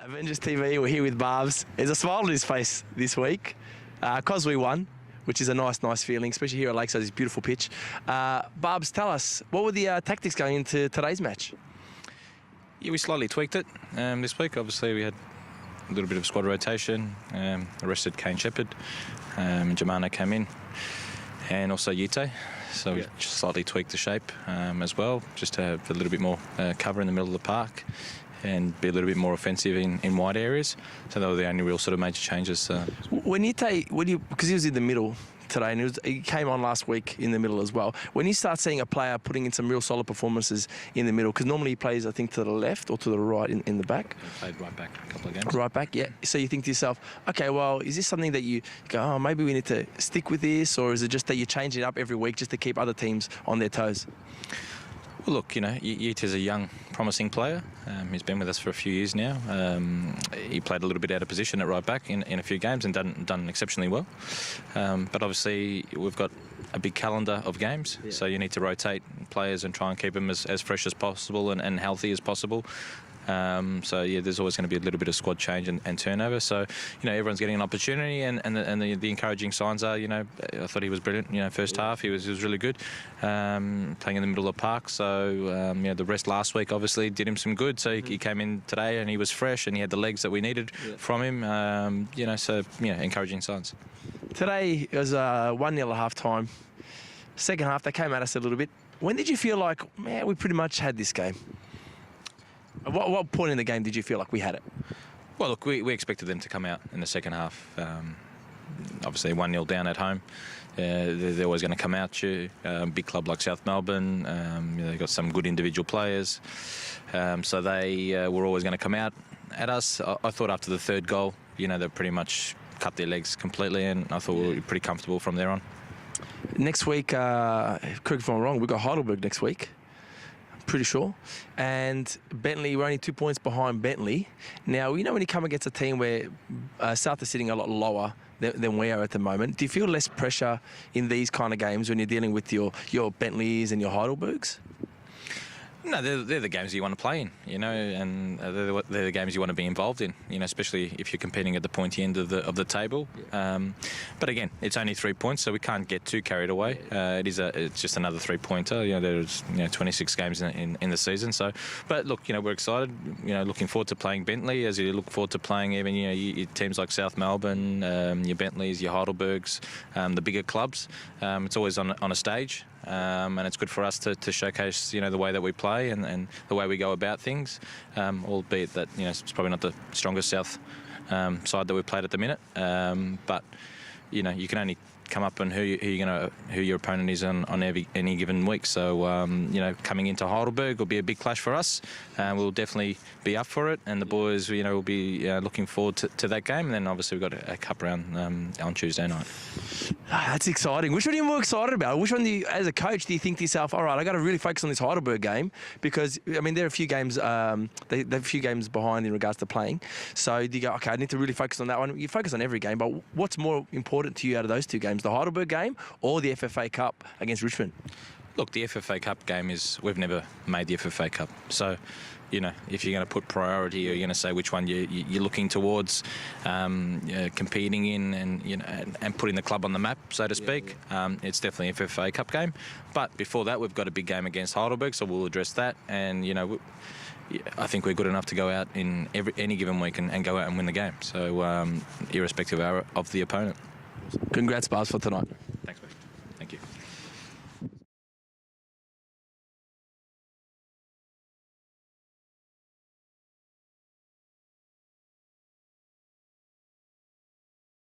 Avengers TV, we're here with Barbs. There's a smile on his face this week because we won, which is a nice feeling, especially here at Lakeside, this beautiful pitch. Barbs, tell us, what were the tactics going into today's match? Yeah, we slightly tweaked it this week. Obviously, we had a little bit of squad rotation, arrested Kane Shepherd, Jamana came in, and also Yite. So we just slightly tweaked the shape as well, just to have a little bit more cover in the middle of the park and be a little bit more offensive in wide areas. So they were the only real sort of major changes. Because he was in the middle today, and he came on last week in the middle as well. When you start seeing a player putting in some real solid performances in the middle, because normally he plays, I think, to the left or to the right in the back. He played right back a couple of games. Right back, yeah. So you think to yourself, okay, well, is this something that you go, oh, maybe we need to stick with this, or is it just that you change it up every week just to keep other teams on their toes? Well, look, you know, Yeet is a young, promising player. He's been with us for a few years now. He played a little bit out of position at right back in a few games and done exceptionally well. But obviously, we've got a big calendar of games, so you need to rotate players and try and keep them as fresh as possible and healthy as possible. So yeah, there's always going to be a little bit of squad change and turnover. So, you know, everyone's getting an opportunity, and the encouraging signs are, you know, I thought he was brilliant. You know, first half he was really good, playing in the middle of the park. So you know, the rest last week obviously did him some good. So he came in today and he was fresh and he had the legs that we needed from him. You know, so yeah, encouraging signs. Today it was 1-0 at half time. Second half they came at us a little bit. When did you feel like, man, we pretty much had this game? At what point in the game did you feel like we had it? Well, look, we expected them to come out in the second half. Obviously, 1-0 down at home. They're always going to come out you. Big club like South Melbourne, you know, they've got some good individual players. So they were always going to come out at us. I thought after the third goal, you know, they pretty much cut their legs completely, and I thought we were pretty comfortable from there on. Next week, correct me if I'm wrong, we've got Heidelberg next week. Pretty sure. And Bentley, we're only 2 points behind Bentley. Now, you know, when you come against a team where South is sitting a lot lower than we are at the moment, do you feel less pressure in these kind of games when you're dealing with your Bentleys and your Heidelbergs? No, they're the games you want to play in, you know, and they're the games you want to be involved in, you know, especially if you're competing at the pointy end of the table. But again, it's only 3 points, so we can't get too carried away. It's just another 3-pointer. You know, there's 26 games in the season. So, but look, you know, we're excited. You know, looking forward to playing Bentley, as you look forward to playing even your teams like South Melbourne, your Bentleys, your Heidelbergs, the bigger clubs. It's always on a stage. And it's good for us to showcase, you know, the way that we play and the way we go about things, albeit that, you know, it's probably not the strongest South side that we've played at the minute, but you know, you can only come up and who your opponent is on any given week. So you know, coming into Heidelberg will be a big clash for us. We'll definitely be up for it, and the boys, you know, will be looking forward to that game. And then obviously we've got a cup round on Tuesday night. That's exciting. Which one are you more excited about? Which one, as a coach, do you think to yourself, all right, I got to really focus on this Heidelberg game, because I mean, there are a few games, they're a few games behind in regards to playing. So do you go, okay, I need to really focus on that one? You focus on every game, but what's more important to you out of those two games, the Heidelberg game or the FFA Cup against Richmond? Look, the FFA Cup game we've never made the FFA Cup. So, you know, if you're going to put priority, or you're going to say which one you're looking towards competing in, and you know, and putting the club on the map, so to speak, it's definitely a FFA Cup game. But before that, we've got a big game against Heidelberg, so we'll address that. And you know, I think we're good enough to go out in any given week and go out and win the game. So, irrespective of the opponent. Congrats, Bars, for tonight.